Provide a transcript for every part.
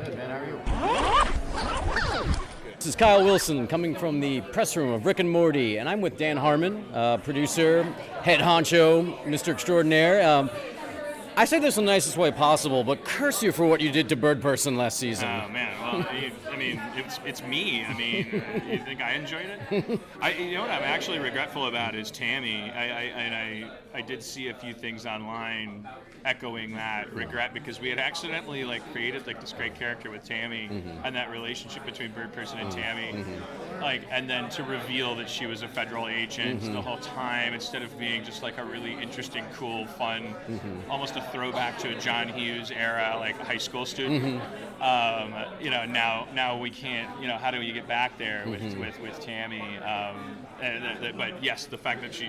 Good, man. How are you? This is Kyle Wilson coming from the press room of Rick and Morty, and I'm with Dan Harmon, producer, head honcho, Mr. Extraordinaire. I say this in the nicest way possible, but curse you for what you did to Birdperson last season. Oh man, well, I mean, it's me. I mean, you think I enjoyed it? You know what I'm actually regretful about is Tammy. I did see a few things online echoing that regret, because we had accidentally created this great character with Tammy, and that relationship between Birdperson and Tammy, and then to reveal that she was a federal agent the whole time, instead of being just a really interesting, cool, fun, almost a throwback to a John Hughes era, high school student. Now we can't. How do you get back there with Tammy? But yes, the fact that she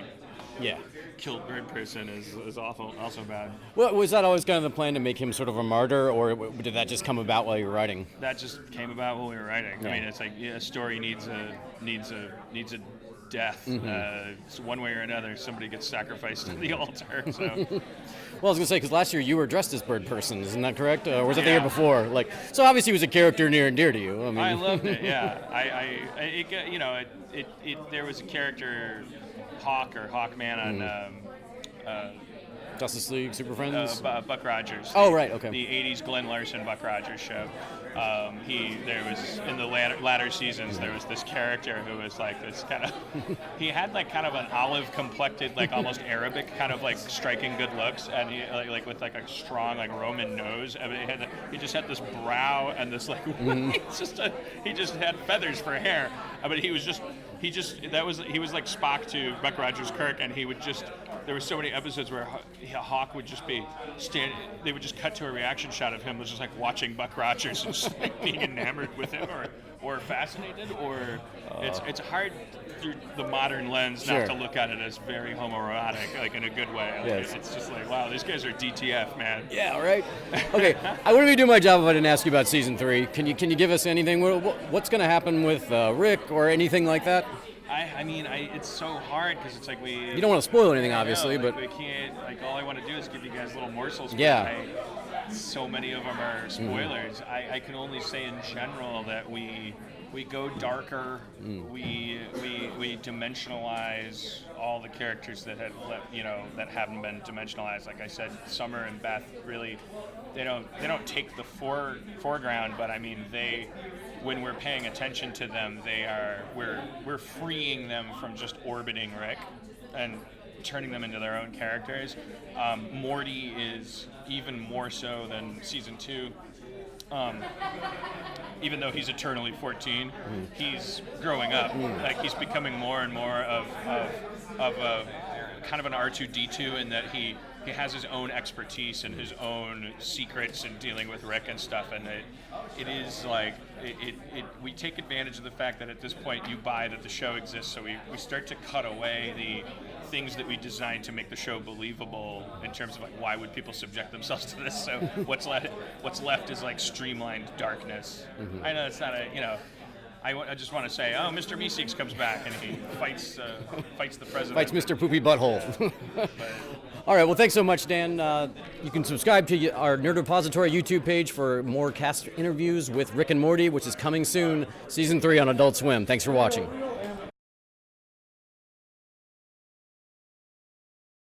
killed Birdperson is awful, also bad. Well, was that always kind of the plan, to make him sort of a martyr, or did that just come about while you were writing? That just came about while we were writing. Yeah. I mean, it's a story needs a death. So one way or another, somebody gets sacrificed to the altar. So. Well, I was going to say, because last year you were dressed as Birdperson, isn't that correct? Or was it the year before? So obviously he was a character near and dear to you. I loved it, yeah. There was a character, Hawk or Hawkman on Justice League, Super Friends? Buck Rogers. Oh, right, okay. The 80s Glenn Larson Buck Rogers show. There was, in the latter seasons, there was this character who was this kind of, he had kind of an olive complected, almost Arabic kind of striking good looks, and he with a strong Roman nose. I mean, he just had this brow and this he just had feathers for hair. But he was like Spock to Buck Rogers Kirk, and he would just, there were so many episodes where Hawk would just be they would just cut to a reaction shot of him just watching Buck Rogers and just being enamored with him or fascinated, or it's hard through the modern lens not to look at it as very homoerotic, in a good way. Yes. It's just wow, these guys are DTF, man. Yeah, right. Okay, I wouldn't be doing my job if I didn't ask you about season 3. Can you give us anything? What's going to happen with Rick or anything like that? It's so hard, because it's we... You don't want to spoil anything, obviously, but... we can't, all I want to do is give you guys little morsels. Yeah. So many of them are spoilers. I can only say in general that we go darker. We dimensionalize all the characters that haven't been dimensionalized. Like I said, Summer and Beth really, they don't take the foreground, but when we're paying attention to them, we're freeing them from just orbiting Rick and turning them into their own characters. Morty is even more so than season 2. Even though he's eternally 14, he's growing up. He's becoming more and more of a kind of an R2-D2, in that he has his own expertise and his own secrets in dealing with Rick and stuff, and we take advantage of the fact that at this point you buy that the show exists, so we start to cut away the things that we designed to make the show believable, in terms of why would people subject themselves to this. So what's left is streamlined darkness. I know it's not I just want to say, Mr. Meeseeks comes back and he fights the president. Fights Mr. Poopy Butthole. Yeah. All right, well, thanks so much, Dan. You can subscribe to our Nerd Repository YouTube page for more cast interviews with Rick and Morty, which is coming soon, Season 3 on Adult Swim. Thanks for watching.